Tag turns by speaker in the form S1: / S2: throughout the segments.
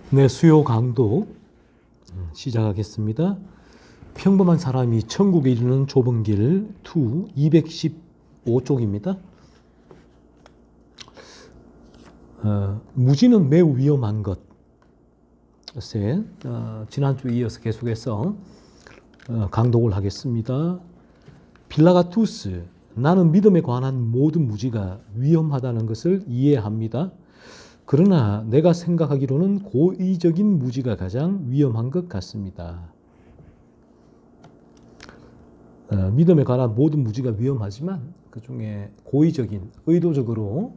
S1: 네, 수요 강도 시작하겠습니다. 평범한 사람이 천국에 이르는 좁은 길 215쪽입니다. 무지는 매우 위험한 것. 지난주에 이어서 계속해서 강독을 하겠습니다. 필라가투스, 나는 믿음에 관한 모든 무지가 위험하다는 것을 이해합니다. 그러나 내가 생각하기로는 고의적인 무지가 가장 위험한 것 같습니다. 믿음에 관한 모든 무지가 위험하지만 그 중에 고의적인, 의도적으로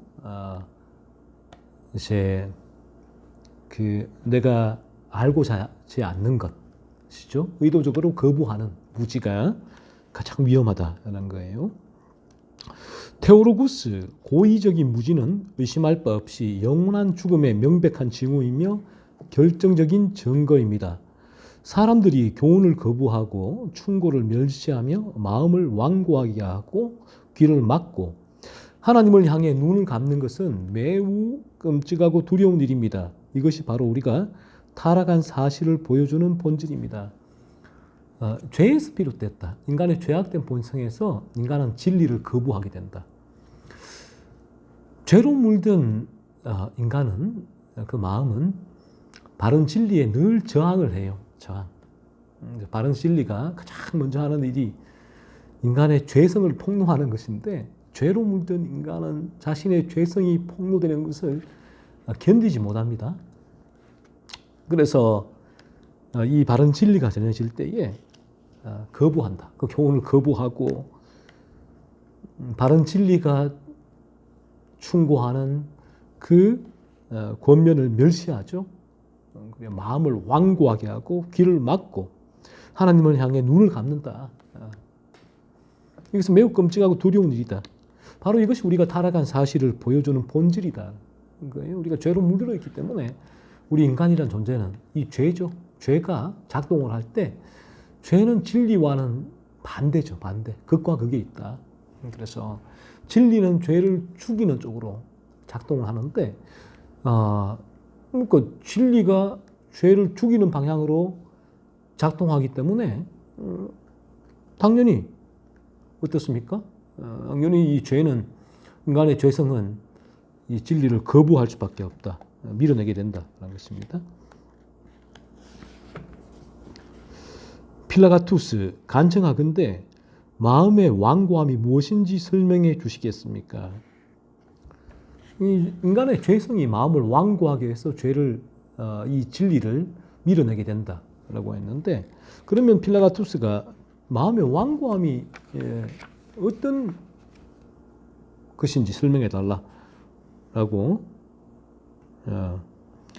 S1: 내가 알고자 하지 않는 것이죠. 의도적으로 거부하는 무지가 가장 위험하다는 거예요. 테오로구스, 고의적인 무지는 의심할 바 없이 영원한 죽음의 명백한 징후이며 결정적인 증거입니다. 사람들이 교훈을 거부하고 충고를 멸시하며 마음을 완고하게 하고 귀를 막고 하나님을 향해 눈을 감는 것은 매우 끔찍하고 두려운 일입니다. 이것이 바로 우리가 타락한 사실을 보여주는 본질입니다. 죄에서 비롯됐다. 인간의 죄악된 본성에서 인간은 진리를 거부하게 된다. 죄로 물든 인간은, 그 마음은 바른 진리에 늘 저항을 해요. 저항. 바른 진리가 가장 먼저 하는 일이 인간의 죄성을 폭로하는 것인데, 죄로 물든 인간은 자신의 죄성이 폭로되는 것을 견디지 못합니다. 그래서 이 바른 진리가 전해질 때에 거부한다. 그 교훈을 거부하고 바른 진리가 충고하는 그 권면을 멸시하죠. 마음을 완고하게 하고 귀를 막고 하나님을 향해 눈을 감는다. 이것은 매우 끔찍하고 두려운 일이다. 바로 이것이 우리가 타락한 사실을 보여주는 본질이다. 우리가 죄로 물들어 있기 때문에 우리 인간이란 존재는 이 죄죠. 죄가 작동을 할 때 죄는 진리와는 반대죠. 반대. 극과 극에 있다. 그래서 진리는 죄를 죽이는 쪽으로 작동을 하는데, 그러니까 진리가 죄를 죽이는 방향으로 작동하기 때문에 당연히 어떻습니까? 당연히 이 죄는, 인간의 죄성은 이 진리를 거부할 수밖에 없다. 밀어내게 된다는 것입니다. 필라가투스, 간청하건대 마음의 완고함이 무엇인지 설명해 주시겠습니까? 이 인간의 죄성이 마음을 완고하게 해서 이 진리를 밀어내게 된다라고 했는데, 그러면 필라가투스가 마음의 완고함이 어떤 것인지 설명해 달라라고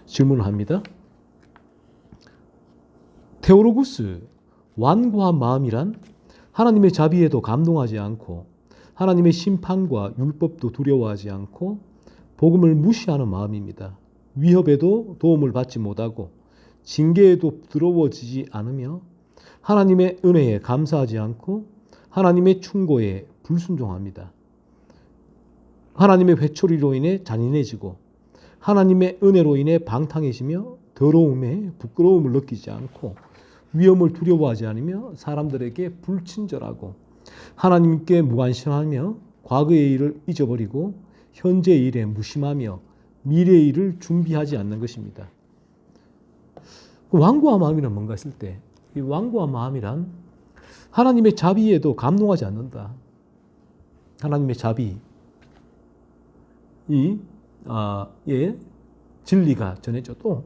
S1: 질문을 합니다. 테오로구스, 완고한 마음이란 하나님의 자비에도 감동하지 않고 하나님의 심판과 율법도 두려워하지 않고 복음을 무시하는 마음입니다. 위협에도 도움을 받지 못하고 징계에도 부드러워지지 않으며 하나님의 은혜에 감사하지 않고 하나님의 충고에 불순종합니다. 하나님의 회초리로 인해 잔인해지고 하나님의 은혜로 인해 방탕해지며 더러움에 부끄러움을 느끼지 않고 위험을 두려워하지 않으며 사람들에게 불친절하고 하나님께 무관심하며 과거의 일을 잊어버리고 현재의 일에 무심하며 미래의 일을 준비하지 않는 것입니다. 완고한 마음이란 뭔가 했을 때, 이 완고한 마음이란 하나님의 자비에도 감동하지 않는다. 하나님의 자비, 진리가 전해져도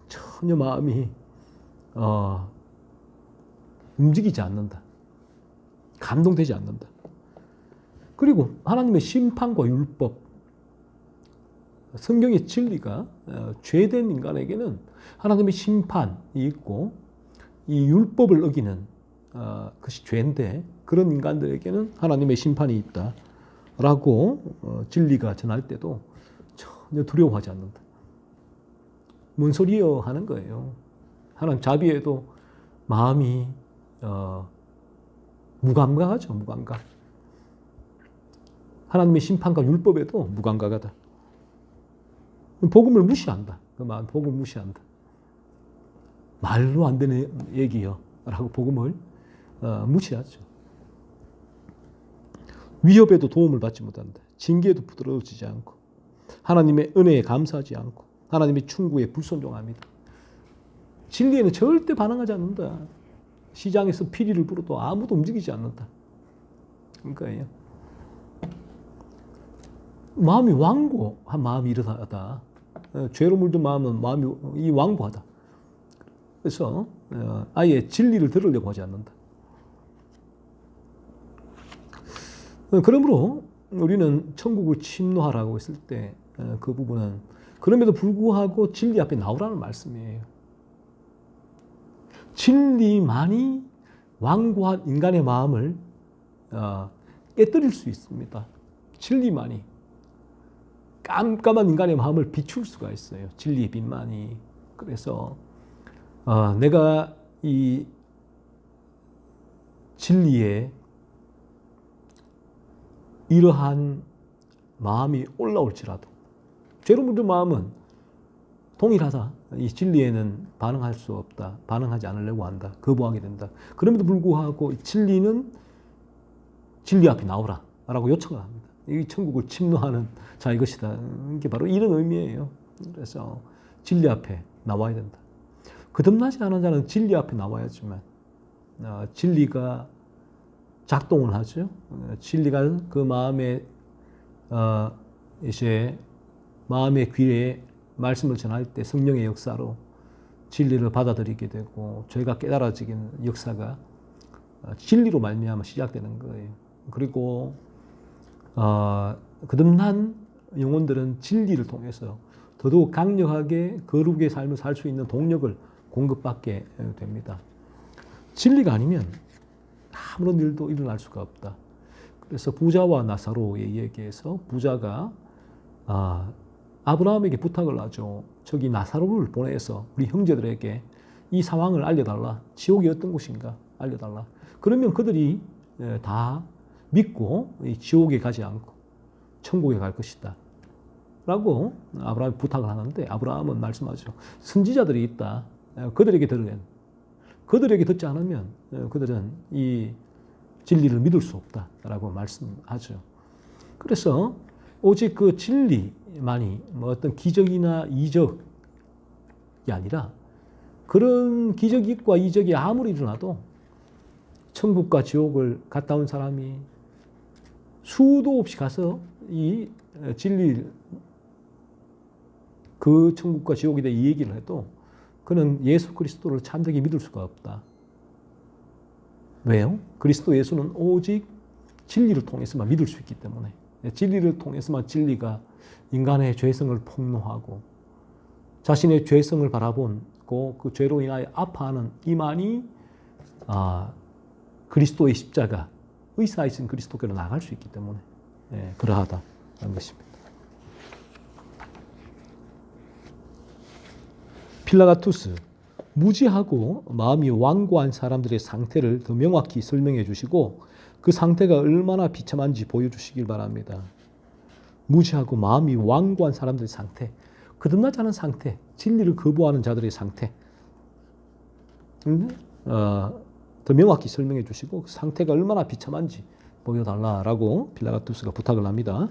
S1: 전혀 마음이 움직이지 않는다. 감동되지 않는다. 그리고 하나님의 심판과 율법, 성경의 진리가 죄된 인간에게는 하나님의 심판이 있고 이 율법을 어기는 것이 죄인데, 그런 인간들에게는 하나님의 심판이 있다라고 진리가 전할 때도 전혀 두려워하지 않는다. 뭔 소리여 하는 거예요. 하나님 자비에도 마음이 무감각하죠. 무감각. 하나님의 심판과 율법에도 무감각하다. 복음을 무시한다. 그 마음 복음을 무시한다. 말로 안 되는 얘기요 라고 복음을 무시하죠. 위협에도 도움을 받지 못한다. 징계에도 부드러워지지 않고 하나님의 은혜에 감사하지 않고 하나님의 충고에 불순종합니다. 진리에는 절대 반응하지 않는다. 시장에서 피리를 불어도 아무도 움직이지 않는다. 그러니까요. 마음이 완고한 마음이 이러하다. 죄로 물든 마음이 이 완고하다. 그래서 아예 진리를 들으려고 하지 않는다. 그러므로 우리는 천국을 침노하라고 했을 때 그 부분은 그럼에도 불구하고 진리 앞에 나오라는 말씀이에요. 진리만이 완고한 인간의 마음을 깨뜨릴 수 있습니다. 진리만이 깜깜한 인간의 마음을 비출 수가 있어요. 진리의 빛만이. 그래서 내가 이 진리에 이러한 마음이 올라올지라도 죄로 물든 마음은 동일하다. 이 진리에는 반응할 수 없다. 반응하지 않으려고 한다. 거부하게 된다. 그럼에도 불구하고 진리는 진리 앞에 나오라 라고 요청을 합니다. 이 천국을 침노하는 자의 것이다. 이게 바로 이런 의미예요. 그래서 진리 앞에 나와야 된다. 거듭나지 않은 자는 진리 앞에 나와야지만 진리가 작동을 하죠. 진리가 그 마음에 이제 마음의 귀에 말씀을 전할 때 성령의 역사로 진리를 받아들이게 되고 죄가 깨달아지는 역사가 진리로 말미암아 시작되는 거예요. 그리고 거듭난 영혼들은 진리를 통해서 더더욱 강력하게 거룩의 삶을 살 수 있는 동력을 공급받게 됩니다. 진리가 아니면 아무런 일도 일어날 수가 없다. 그래서 부자와 나사로의 이야기에서 부자가 아브라함에게 부탁을 하죠. 저기 나사로를 보내서 우리 형제들에게 이 상황을 알려달라. 지옥이 어떤 곳인가 알려달라. 그러면 그들이 다 믿고 지옥에 가지 않고 천국에 갈 것이다. 라고 아브라함이 부탁을 하는데 아브라함은 말씀하죠. 선지자들이 있다. 그들에게 들으면 그들에게 듣지 않으면 그들은 이 진리를 믿을 수 없다라고 말씀하죠. 그래서 오직 그 진리만이 뭐 어떤 기적이나 이적이 아니라 그런 기적과 이적이 아무리 일어나도 천국과 지옥을 갔다 온 사람이 수도 없이 가서 이 진리 그 천국과 지옥에 대해 이 얘기를 해도 그는 예수 그리스도를 참되게 믿을 수가 없다. 왜요? 그리스도 예수는 오직 진리를 통해서만 믿을 수 있기 때문에 진리를 통해서만 진리가 인간의 죄성을 폭로하고 자신의 죄성을 바라보고 그 죄로 인하여 아파하는 이만이 그리스도의 십자가 의사이신 그리스도께로 나갈 수 있기 때문에 그러하다는 것입니다. 필라가투스, 무지하고 마음이 완고한 사람들의 상태를 더 명확히 설명해 주시고 그 상태가 얼마나 비참한지 보여주시길 바랍니다. 무지하고 마음이 완고한 사람들의 상태, 거듭나지 않은 상태, 진리를 거부하는 자들의 상태 더 명확히 설명해 주시고 그 상태가 얼마나 비참한지 보여달라라고 필라가투스가 부탁을 합니다.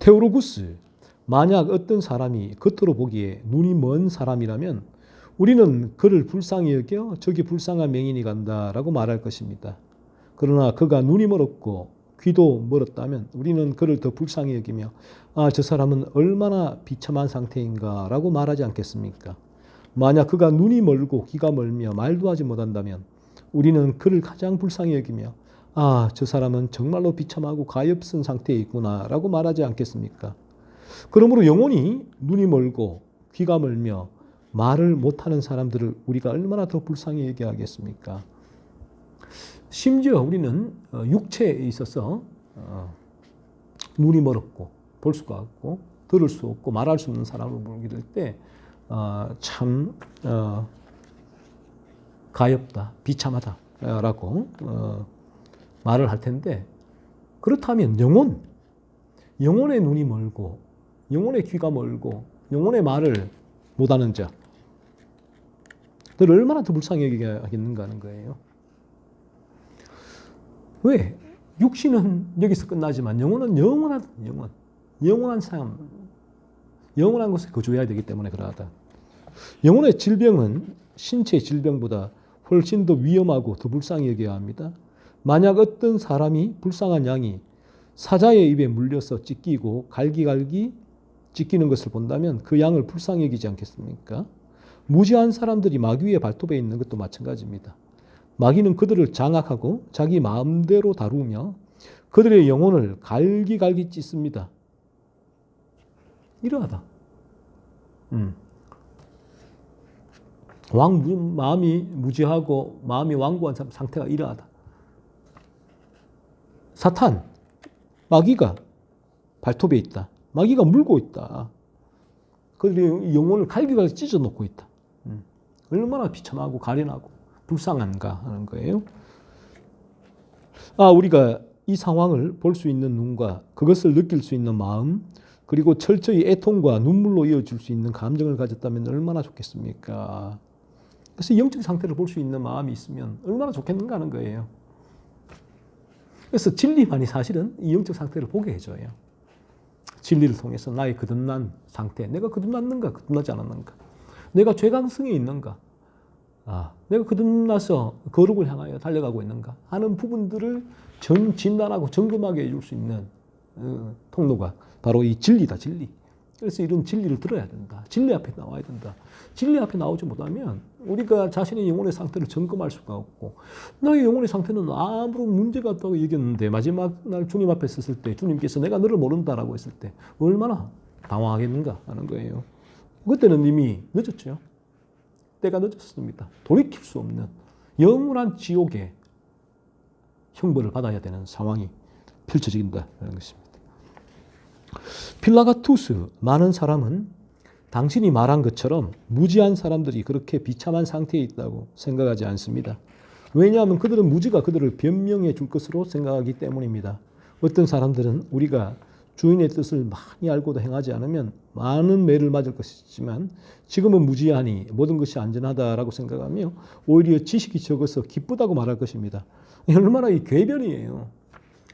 S1: 테오로구스, 만약 어떤 사람이 겉으로 보기에 눈이 먼 사람이라면 우리는 그를 불쌍히 여겨 저기 불쌍한 맹인이 간다라고 말할 것입니다. 그러나 그가 눈이 멀었고 귀도 멀었다면 우리는 그를 더 불쌍히 여기며 저 사람은 얼마나 비참한 상태인가라고 말하지 않겠습니까? 만약 그가 눈이 멀고 귀가 멀며 말도 하지 못한다면 우리는 그를 가장 불쌍히 여기며 저 사람은 정말로 비참하고 가엾은 상태에 있구나라고 말하지 않겠습니까? 그러므로 영혼이 눈이 멀고 귀가 멀며 말을 못하는 사람들을 우리가 얼마나 더 불쌍히 여겨야겠습니까? 심지어 우리는 육체에 있어서 눈이 멀었고 볼 수가 없고 들을 수 없고 말할 수 없는 사람을 보게 될 때 참 가엾다, 비참하다라고 말을 할 텐데 그렇다면 영혼의 눈이 멀고 영혼의 귀가 멀고 영혼의 말을 못하는 자. 그들 얼마나 더 불쌍히 여기겠는가 하는 거예요. 왜? 육신은 여기서 끝나지만 영혼은 영원한 삶, 영원한 곳에 거주해야 되기 때문에 그러하다. 영혼의 질병은 신체 질병보다 훨씬 더 위험하고 더 불쌍히 여겨야 합니다. 만약 어떤 사람이 불쌍한 양이 사자의 입에 물려서 찢기고 갈기갈기 찢기는 것을 본다면 그 양을 불쌍히 여기지 않겠습니까? 무지한 사람들이 마귀의 발톱에 있는 것도 마찬가지입니다. 마귀는 그들을 장악하고 자기 마음대로 다루며 그들의 영혼을 갈기갈기 찢습니다. 이러하다. 마음이 무지하고 마음이 완고한 상태가 이러하다. 사탄, 마귀가 발톱에 있다. 마귀가 물고 있다. 그들의 영혼을 갈기갈기 찢어놓고 있다. 얼마나 비참하고 가련하고 불쌍한가 하는 거예요. 우리가 이 상황을 볼 수 있는 눈과 그것을 느낄 수 있는 마음, 그리고 철저히 애통과 눈물로 이어질 수 있는 감정을 가졌다면 얼마나 좋겠습니까? 그래서 영적 상태를 볼 수 있는 마음이 있으면 얼마나 좋겠는가 하는 거예요. 그래서 진리만이 사실은 이 영적 상태를 보게 해줘요. 진리를 통해서 나의 거듭난 상태, 내가 거듭났는가, 거듭나지 않았는가, 내가 죄강성에 있는가, 내가 거듭나서 거룩을 향하여 달려가고 있는가 하는 부분들을 진단하고 점검하게 해줄 수 있는 통로가 바로 이 진리다, 진리. 그래서 이런 진리를 들어야 된다. 진리 앞에 나와야 된다. 진리 앞에 나오지 못하면 우리가 자신의 영혼의 상태를 점검할 수가 없고, 나의 영혼의 상태는 아무런 문제가 없다고 얘기했는데 마지막 날 주님 앞에 섰을 때 주님께서 내가 너를 모른다라고 했을 때 얼마나 당황하겠는가 하는 거예요. 그때는 이미 늦었죠. 때가 늦었습니다. 돌이킬 수 없는 영원한 지옥의 형벌을 받아야 되는 상황이 펼쳐진다는 것입니다. 필라가투스, 많은 사람은 당신이 말한 것처럼 무지한 사람들이 그렇게 비참한 상태에 있다고 생각하지 않습니다. 왜냐하면 그들은 무지가 그들을 변명해 줄 것으로 생각하기 때문입니다. 어떤 사람들은 우리가 주인의 뜻을 많이 알고도 행하지 않으면 많은 매를 맞을 것이지만 지금은 무지하니 모든 것이 안전하다라고 생각하며 오히려 지식이 적어서 기쁘다고 말할 것입니다. 얼마나 이 궤변이에요.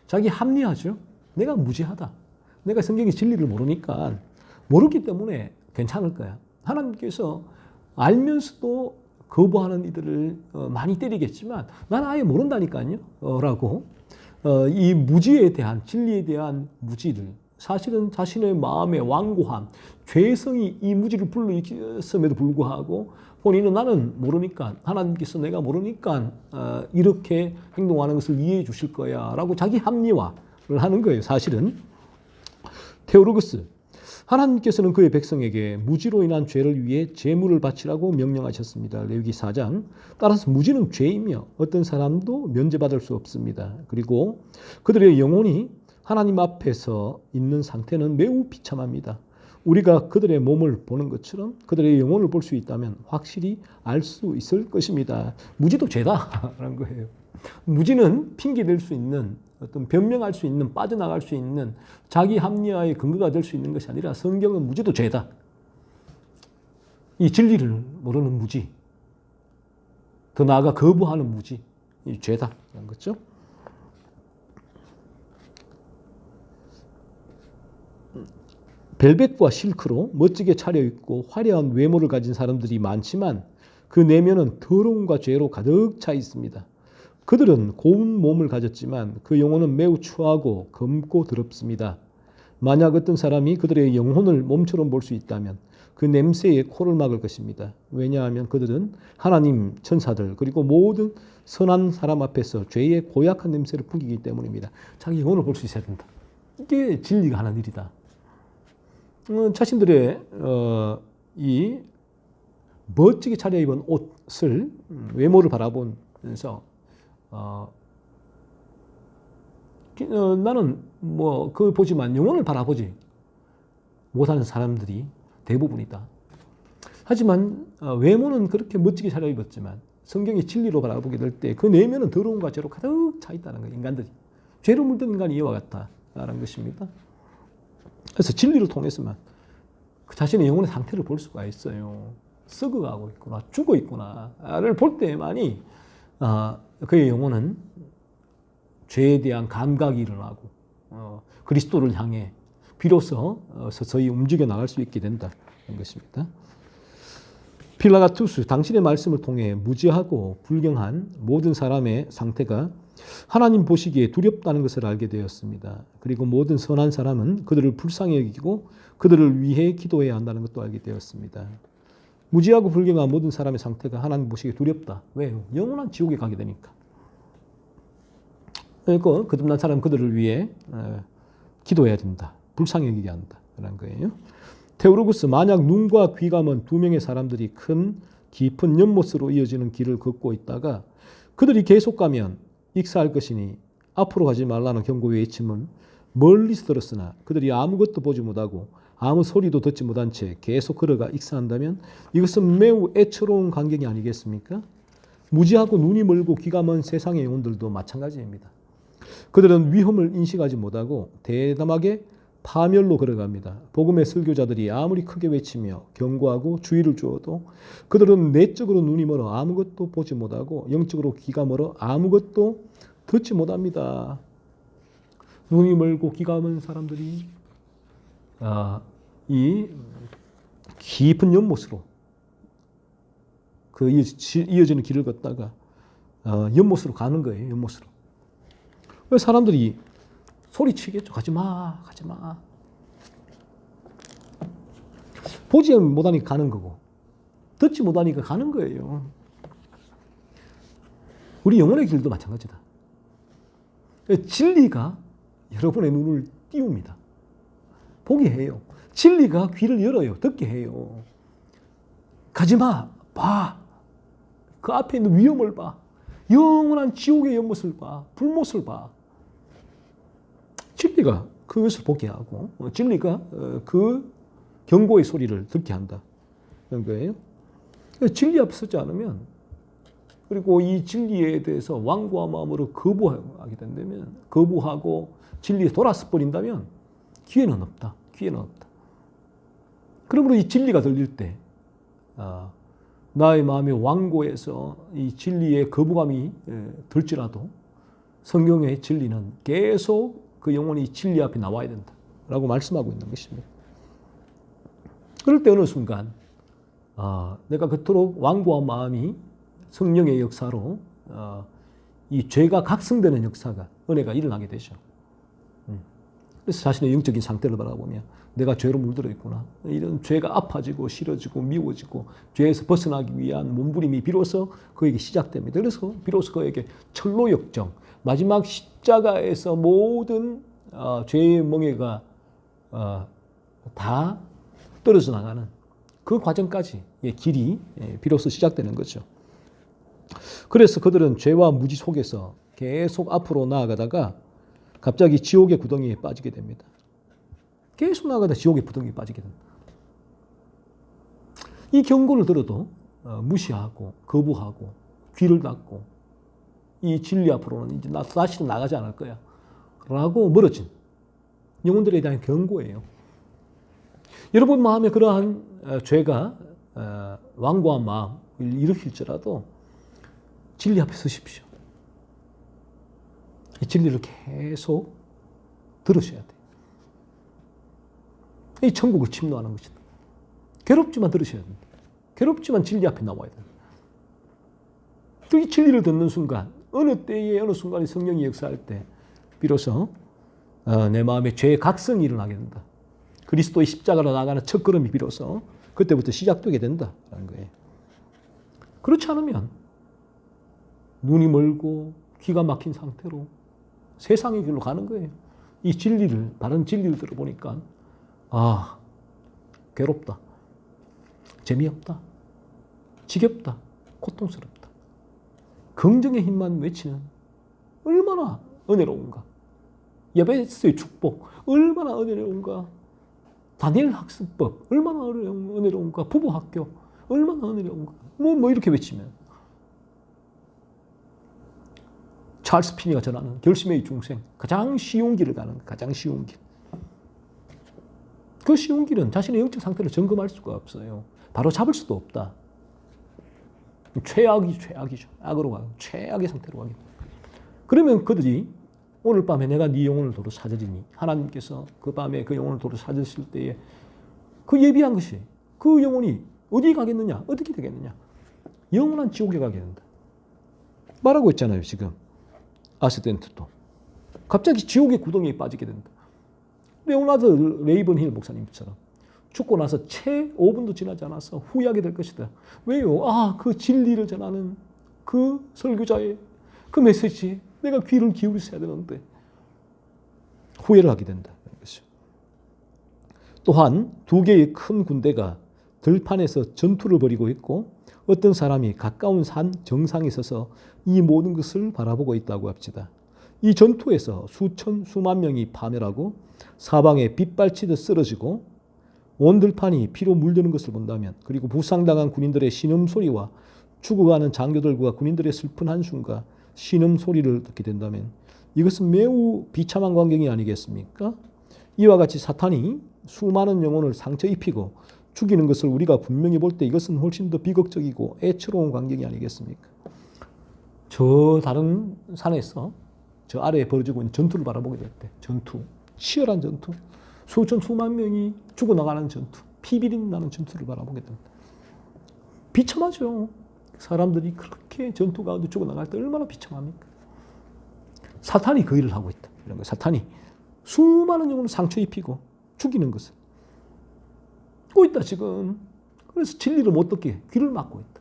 S1: 자기 합리화죠. 내가 무지하다. 내가 성경의 진리를 모르니까, 모르기 때문에 괜찮을 거야. 하나님께서 알면서도 거부하는 이들을 많이 때리겠지만 나는 아예 모른다니까요. 라고 이 무지에 대한, 진리에 대한 무지를, 사실은 자신의 마음의 완고함, 죄성이 이 무지를 불러일으켰음에도 불구하고 본인은 나는 모르니까, 하나님께서 내가 모르니까 이렇게 행동하는 것을 이해해 주실 거야 라고 자기 합리화를 하는 거예요. 사실은 테오로그스, 하나님께서는 그의 백성에게 무지로 인한 죄를 위해 제물을 바치라고 명령하셨습니다. 레위기 4장. 따라서 무지는 죄이며 어떤 사람도 면제받을 수 없습니다. 그리고 그들의 영혼이 하나님 앞에서 있는 상태는 매우 비참합니다. 우리가 그들의 몸을 보는 것처럼 그들의 영혼을 볼 수 있다면 확실히 알 수 있을 것입니다. 무지도 죄다라는 거예요. 무지는 핑계댈 수 있는, 어떤 변명할 수 있는, 빠져나갈 수 있는 자기 합리화의 근거가 될 수 있는 것이 아니라 성경은 무지도 죄다. 이 진리를 모르는 무지, 더 나아가 거부하는 무지, 이 죄다. 그런 거죠. 벨벳과 실크로 멋지게 차려입고 화려한 외모를 가진 사람들이 많지만 그 내면은 더러움과 죄로 가득 차 있습니다. 그들은 고운 몸을 가졌지만 그 영혼은 매우 추하고 검고 더럽습니다. 만약 어떤 사람이 그들의 영혼을 몸처럼 볼 수 있다면 그 냄새에 코를 막을 것입니다. 왜냐하면 그들은 하나님, 천사들, 그리고 모든 선한 사람 앞에서 죄의 고약한 냄새를 풍기기 때문입니다. 자기 영혼을 볼 수 있어야 된다. 이게 진리가 하는 일이다. 자신들의 이 멋지게 차려입은 옷을, 외모를 바라보면서 나는 뭐 그걸 보지만 영혼을 바라보지 못하는 사람들이 대부분이다. 하지만 외모는 그렇게 멋지게 차려입었지만 성경의 진리로 바라보게 될 때 그 내면은 더러움과 죄로 가득 차 있다는 거예요. 인간들이. 죄로 물든 인간이 이와 같다라는 것입니다. 그래서 진리를 통해서만 그 자신의 영혼의 상태를 볼 수가 있어요. 썩어가고 있구나, 죽어 있구나를 볼 때만이 그의 영혼은 죄에 대한 감각이 일어나고 그리스도를 향해 비로소 서서히 움직여 나갈 수 있게 된다는 것입니다. 필라가투스, 당신의 말씀을 통해 무지하고 불경한 모든 사람의 상태가 하나님 보시기에 두렵다는 것을 알게 되었습니다. 그리고 모든 선한 사람은 그들을 불쌍히 여기고 그들을 위해 기도해야 한다는 것도 알게 되었습니다. 무지하고 불경한 모든 사람의 상태가 하나님 보시기에 두렵다. 왜요? 영원한 지옥에 가게 되니까. 그러니까 거듭난 사람은 그들을 위해 기도해야 된다. 불쌍히 여기게 한다. 그런 거예요. 테오로구스, 만약 눈과 귀가 먼 두 명의 사람들이 큰 깊은 연못으로 이어지는 길을 걷고 있다가 그들이 계속 가면 익사할 것이니 앞으로 가지 말라는 경고의 외침은 멀리서 들었으나 그들이 아무것도 보지 못하고 아무 소리도 듣지 못한 채 계속 걸어가 익사한다면 이것은 매우 애처로운 광경이 아니겠습니까? 무지하고 눈이 멀고 귀가 먼 세상의 영혼들도 마찬가지입니다. 그들은 위험을 인식하지 못하고 대담하게 파멸로 걸어갑니다. 복음의 설교자들이 아무리 크게 외치며 경고하고 주의를 주어도 그들은 내적으로 눈이 멀어 아무것도 보지 못하고 영적으로 귀가 멀어 아무것도 듣지 못합니다. 눈이 멀고 귀가 먼 사람들이 이 깊은 연못으로 그 이어지는 길을 걷다가 연못으로 가는 거예요. 연못으로. 사람들이 소리치겠죠. 가지마, 가지마. 보지 못하니까 가는 거고 듣지 못하니까 가는 거예요. 우리 영혼의 길도 마찬가지다. 진리가 여러분의 눈을 띄웁니다. 보게 해요. 진리가 귀를 열어요. 듣게 해요. 가지마, 봐. 그 앞에 있는 위험을 봐. 영원한 지옥의 연못을 봐. 불못을 봐. 진리가 그것을 보게 하고 진리가 그 경고의 소리를 듣게 한다. 그런 거예요. 진리 앞에 서지 않으면 그리고 이 진리에 대해서 완고한 마음으로 거부하게 된다면 거부하고 진리에 돌아서 버린다면 기회는 없다. 기회는 없다. 그러므로 이 진리가 들릴 때 나의 마음이 완고해서 이 진리의 거부감이 들지라도 성경의 진리는 계속 그 영혼이 진리 앞에 나와야 된다라고 말씀하고 있는 것입니다. 그럴 때 어느 순간 내가 그토록 완고한 마음이 성령의 역사로 이 죄가 각성되는 역사가 은혜가 일어나게 되죠. 그래서 자신의 영적인 상태를 바라보며 내가 죄로 물들어 있구나. 이런 죄가 아파지고 싫어지고 미워지고 죄에서 벗어나기 위한 몸부림이 비로소 그에게 시작됩니다. 그래서 비로소 그에게 철로 역정, 마지막 십자가에서 모든 죄의 멍에가 다 떨어져 나가는 그 과정까지의 길이 비로소 시작되는 거죠. 그래서 그들은 죄와 무지 속에서 계속 앞으로 나아가다가 갑자기 지옥의 구덩이에 빠지게 됩니다. 계속 나아가다 지옥의 구덩이에 빠지게 됩니다. 이 경고를 들어도 무시하고 거부하고 귀를 닫고 이 진리 앞으로는 이제 다시는 나가지 않을 거야 라고 멀어진 영혼들에 대한 경고예요. 여러분 마음에 그러한 죄가 완고한 마음을 일으킬지라도 진리 앞에 서십시오. 이 진리를 계속 들으셔야 돼요. 이 천국을 침노하는 것이다. 괴롭지만 들으셔야 됩니다. 괴롭지만 진리 앞에 나와야 됩니다. 또 이 진리를 듣는 순간 어느 때에 어느 순간에 성령이 역사할 때 비로소 내 마음에 죄의 각성이 일어나게 된다. 그리스도의 십자가로 나가는 첫 걸음이 비로소 그때부터 시작되게 된다는 거예요. 그렇지 않으면 눈이 멀고 귀가 막힌 상태로 세상의 길로 가는 거예요. 이 진리를, 바른 진리를 들어보니까 괴롭다, 재미없다, 지겹다, 고통스럽다. 긍정의 힘만 외치는 얼마나 은혜로운가. 야베스의 축복 얼마나 은혜로운가. 다니엘 학습법 얼마나 은혜로운가. 부부학교 얼마나 은혜로운가. 뭐 이렇게 외치면 찰스 피니가 전하는 결심의 중생 가장 쉬운 길을 가는 가장 쉬운 길. 그 쉬운 길은 자신의 영적 상태를 점검할 수가 없어요. 바로 잡을 수도 없다. 최악이죠. 악으로 가요. 최악의 상태로 가요. 그러면 그들이 오늘 밤에 내가 네 영혼을 도로 찾으리니 하나님께서 그 밤에 그 영혼을 도로 찾으실 때에 그 예비한 것이 그 영혼이 어디 가겠느냐? 어떻게 되겠느냐? 영원한 지옥에 가게 된다. 말하고 있잖아요. 지금 아스덴트도 갑자기 지옥의 구덩이에 빠지게 된다. 레오나드 레이븐힐 목사님처럼 죽고 나서 채 5분도 지나지 않아서 후회하게 될 것이다. 왜요? 그 진리를 전하는 그 설교자의 그 메시지에 내가 귀를 기울였어야 되는데 후회를 하게 된다. 또한 두 개의 큰 군대가 들판에서 전투를 벌이고 있고 어떤 사람이 가까운 산 정상에 서서 이 모든 것을 바라보고 있다고 합시다. 이 전투에서 수천 수만 명이 파멸하고 사방에 빗발치듯 쓰러지고 온 들판이 피로 물드는 것을 본다면, 그리고 부상당한 군인들의 신음소리와 죽어가는 장교들과 군인들의 슬픈 한숨과 신음소리를 듣게 된다면 이것은 매우 비참한 광경이 아니겠습니까? 이와 같이 사탄이 수많은 영혼을 상처 입히고 죽이는 것을 우리가 분명히 볼 때 이것은 훨씬 더 비극적이고 애처로운 광경이 아니겠습니까? 저 다른 산에서 저 아래에 벌어지고 있는 전투를 바라보게 될 때, 전투, 치열한 전투, 수천 수만 명이 죽어나가는 전투, 피비린 나는 전투를 바라보게 됩니다. 비참하죠. 사람들이 그렇게 전투 가운데 죽어나갈 때 얼마나 비참합니까? 사탄이 그 일을 하고 있다. 이런 거. 사탄이 수많은 영혼을 상처 입히고 죽이는 것을 하고 있다 지금. 그래서 진리를 못 듣게 귀를 막고 있다.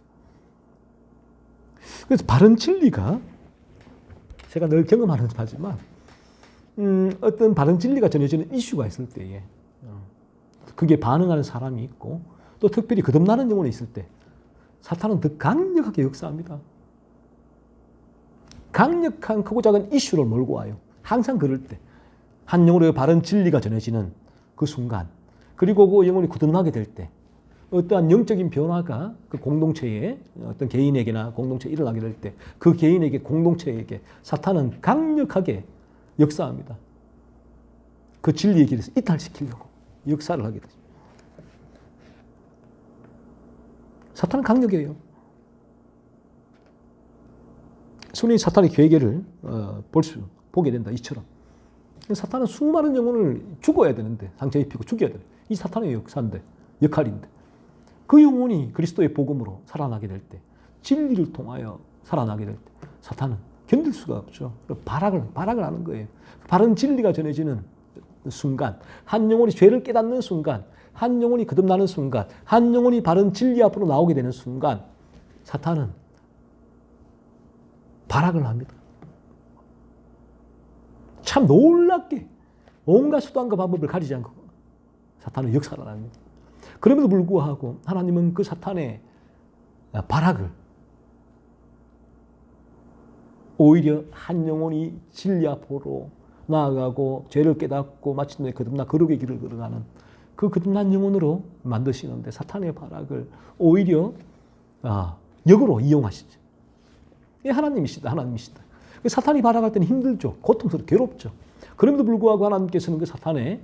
S1: 그래서 바른 진리가 제가 늘 경험하는 바지만 어떤 바른 진리가 전해지는 이슈가 있을 때에 그게 반응하는 사람이 있고 또 특별히 거듭나는 영혼이 있을 때 사탄은 더 강력하게 역사합니다. 강력한 크고 작은 이슈를 몰고 와요. 항상 그럴 때 한 영혼의 바른 진리가 전해지는 그 순간, 그리고 그 영혼이 거듭나게 될 때 어떠한 영적인 변화가 그 공동체에 어떤 개인에게나 공동체에 일어나게 될 때 그 개인에게 공동체에게 사탄은 강력하게 역사합니다. 그 진리의 길에서 이탈시키려고 역사를 하게 되죠. 사탄은 강력해요. 순위 사탄의 괴계를 보게 된다. 이처럼. 사탄은 수많은 영혼을 죽어야 되는데, 상처 입히고 죽여야 돼. 이 사탄의 역사인데, 역할인데. 그 영혼이 그리스도의 복음으로 살아나게 될 때, 진리를 통하여 살아나게 될 때, 사탄은 견딜 수가 없죠. 발악을 하는 거예요. 바른 진리가 전해지는 순간, 한 영혼이 죄를 깨닫는 순간, 한 영혼이 거듭나는 순간, 한 영혼이 바른 진리 앞으로 나오게 되는 순간, 사탄은 발악을 합니다. 참 놀랍게 온갖 수단과 방법을 가리지 않고 사탄은 역사를 합니다. 그럼에도 불구하고 하나님은 그 사탄의 발악을 오히려 한 영혼이 진리 앞으로 나아가고 죄를 깨닫고 마침내 거듭나 거룩의 길을 걸어가는 그 거듭난 영혼으로 만드시는데 사탄의 발악을 오히려 역으로 이용하시죠. 이 하나님이시다. 사탄이 발악할 때는 힘들죠. 고통스럽고 괴롭죠. 그럼에도 불구하고 하나님께서는 그 사탄의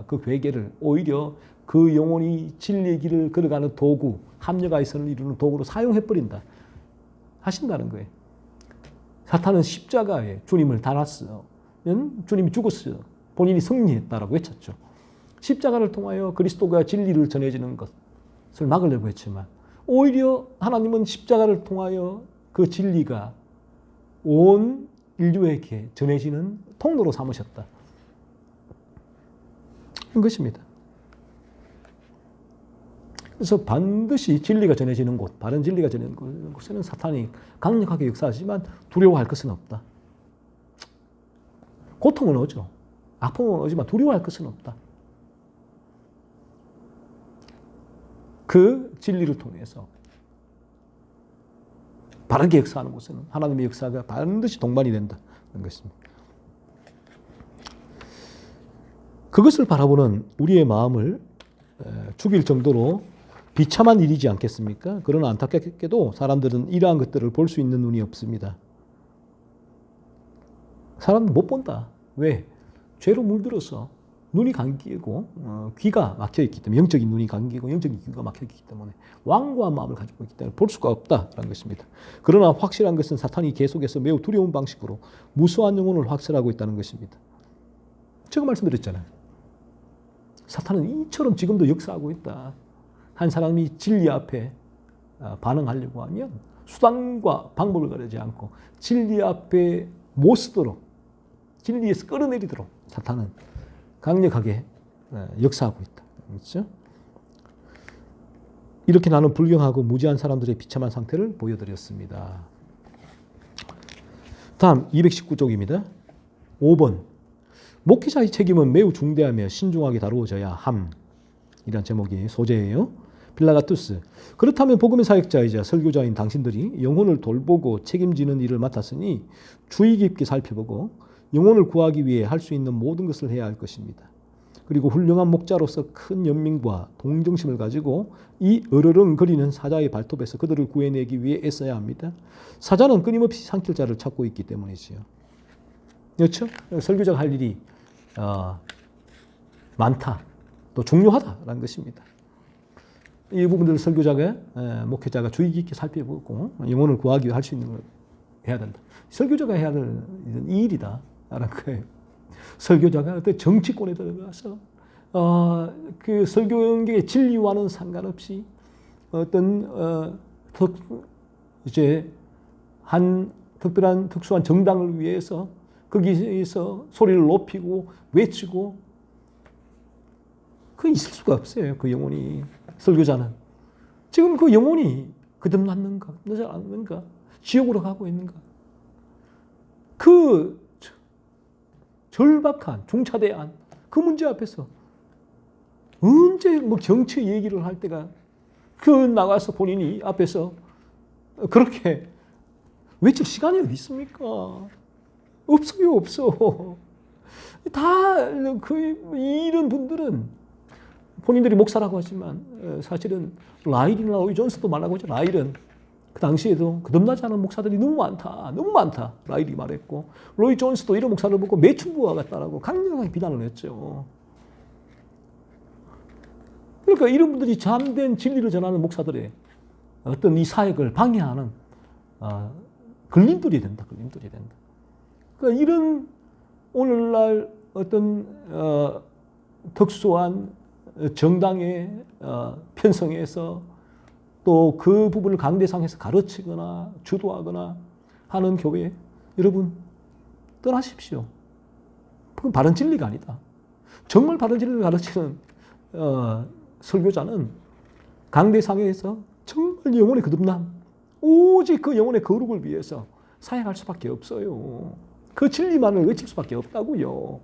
S1: 그 괴계를 오히려 그 영혼이 진리의 길을 걸어가는 도구, 합력아이선을 이루는 도구로 사용해버린다. 하신다는 거예요. 사탄은 십자가에 주님을 달았으면 주님이 죽었어요. 본인이 승리했다라고 외쳤죠. 십자가를 통하여 그리스도가 진리를 전해지는 것을 막으려고 했지만 오히려 하나님은 십자가를 통하여 그 진리가 온 인류에게 전해지는 통로로 삼으셨다. 그런 것입니다. 그래서 반드시 진리가 전해지는 곳, 바른 진리가 전해지는 곳에는 사탄이 강력하게 역사하지만 두려워할 것은 없다. 고통은 오죠. 아픔은 오지만 두려워할 것은 없다. 그 진리를 통해서 바르게 역사하는 곳에는 하나님의 역사가 반드시 동반이 된다는 것입니다. 그것을 바라보는 우리의 마음을 죽일 정도로 비참한 일이지 않겠습니까? 그러나 안타깝게도 사람들은 이러한 것들을 볼 수 있는 눈이 없습니다. 사람은 못 본다. 왜? 죄로 물들어서 눈이 감기고 귀가 막혀 있기 때문에 영적인 눈이 감기고 영적인 귀가 막혀 있기 때문에 완고한 마음을 가지고 있기 때문에 볼 수가 없다라는 것입니다. 그러나 확실한 것은 사탄이 계속해서 매우 두려운 방식으로 무수한 영혼을 확설하고 있다는 것입니다. 제가 말씀드렸잖아요. 사탄은 이처럼 지금도 역사하고 있다. 한 사람이 진리 앞에 반응하려고 하면 수단과 방법을 가리지 않고 진리 앞에 못 쓰도록 진리에서 끌어내리도록 사탄은 강력하게 역사하고 있다. 그렇죠? 이렇게 나는 불경하고 무지한 사람들의 비참한 상태를 보여드렸습니다. 다음 219쪽입니다. 5번. 목회자의 책임은 매우 중대하며 신중하게 다루어져야 함. 이란 제목이 소재예요. 빌라가투스. 그렇다면 복음의 사역자이자 설교자인 당신들이 영혼을 돌보고 책임지는 일을 맡았으니 주의 깊게 살펴보고 영혼을 구하기 위해 할 수 있는 모든 것을 해야 할 것입니다. 그리고 훌륭한 목자로서 큰 연민과 동정심을 가지고 이 으르렁거리는 사자의 발톱에서 그들을 구해내기 위해 애써야 합니다. 사자는 끊임없이 삼킬 자를 찾고 있기 때문이지요. 그렇죠? 설교자가 할 일이 많다, 또 중요하다라는 것입니다. 이 부분들을 설교자가, 목회자가 주의 깊게 살펴보고 영혼을 구하기 위해 할 수 있는 걸 해야 된다. 설교자가 해야 될 이 일이다. 라는 거예요. 설교자가 어떤 정치권에 들어가서 그 설교 연계의 진리와는 상관없이 어떤 이제 한 특별한 특수한 정당을 위해서 거기에서 소리를 높이고 외치고 그 있을 수가 없어요. 그 영혼이 설교자는 지금 그 영혼이 거듭났는가, 늦지 않는가, 지옥으로 가고 있는가, 그 절박한 중차대한 그 문제 앞에서 언제 뭐 정치 얘기를 할 때가 그 나가서 본인이 앞에서 그렇게 외칠 시간이 어디 있습니까? 없어요, 없어. 다 그 이런 분들은 본인들이 목사라고 하지만 사실은 라일이나 로이 존스도 말하고 있죠. 라일은 그 당시에도 거듭나지 않은 목사들이 너무 많다. 너무 많다. 라일이 말했고 로이 존스도 이런 목사를 보고 매춘부와 같다라고 강력하게 비난을 했죠. 그러니까 이런 분들이 참된 진리를 전하는 목사들의 어떤 이 사역을 방해하는 걸림돌이 된다. 걸림돌이 된다. 그러니까 이런 오늘날 어떤 특수한 정당의 편성에서 또 그 부분을 강대상에서 가르치거나 주도하거나 하는 교회, 여러분 떠나십시오. 그건 바른 진리가 아니다. 정말 바른 진리를 가르치는 설교자는 강대상에서 정말 영혼의 거듭남, 오직 그 영혼의 거룩을 위해서 사역할 수밖에 없어요. 그 진리만을 외칠 수밖에 없다고요.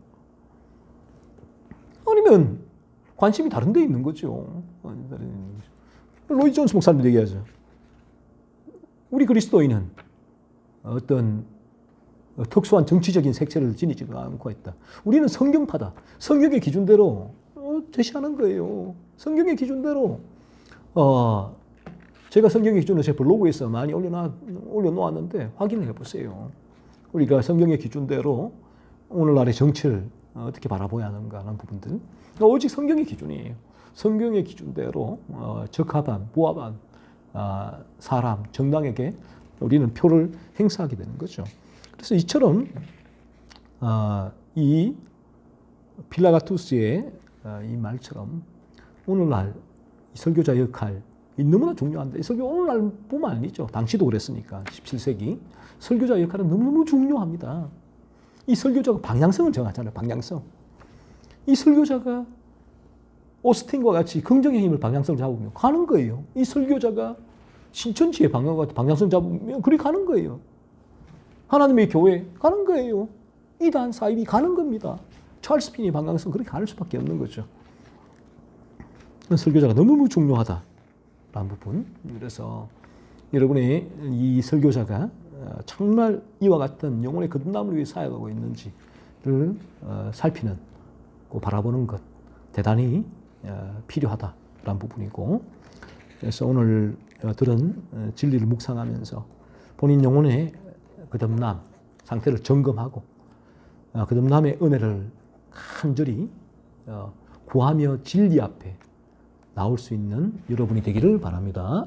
S1: 아니면 관심이 다른 데 있는 거죠. 로이 존스 목사님도 얘기하죠. 우리 그리스도인은 어떤 특수한 정치적인 색채를 지니지 않고 있다. 우리는 성경파다. 성경의 기준대로 제시하는 거예요. 성경의 기준대로 제가 성경의 기준으로 제 블로그에서 많이 올려놓았는데 확인을 해보세요. 우리가 성경의 기준대로 오늘날의 정치를 어떻게 바라봐야 하는가 하는 부분들. 그러니까 오직 성경의 기준이에요. 성경의 기준대로 적합한, 부합한 사람, 정당에게 우리는 표를 행사하게 되는 거죠. 그래서 이처럼 이 빌라가투스의 이 말처럼 오늘날 이 설교자 역할 너무나 중요한데, 이 설교 오늘날뿐만 아니죠. 당시도 그랬으니까 17세기 설교자 역할은 너무너무 중요합니다. 이 설교자가 방향성을 정하잖아요. 방향성. 이 설교자가 오스틴과 같이 긍정의 힘을 방향성을 잡으면 가는 거예요. 이 설교자가 신천지의 방향성 잡으면 그리 가는 거예요. 하나님의 교회 가는 거예요. 이단 사입이 가는 겁니다. 찰스 핀이 방향성 그렇게 갈 수밖에 없는 거죠. 설교자가 너무 중요하다라는 부분. 그래서 여러분의 이 설교자가 정말 이와 같은 영혼의 거듭남을 위해 사역하고 있는지를 살피는, 바라보는 것 대단히 필요하다라는 부분이고, 그래서 오늘 들은 진리를 묵상하면서 본인 영혼의 거듭남 상태를 점검하고 거듭남의 은혜를 간절히 구하며 진리 앞에 나올 수 있는 여러분이 되기를 바랍니다.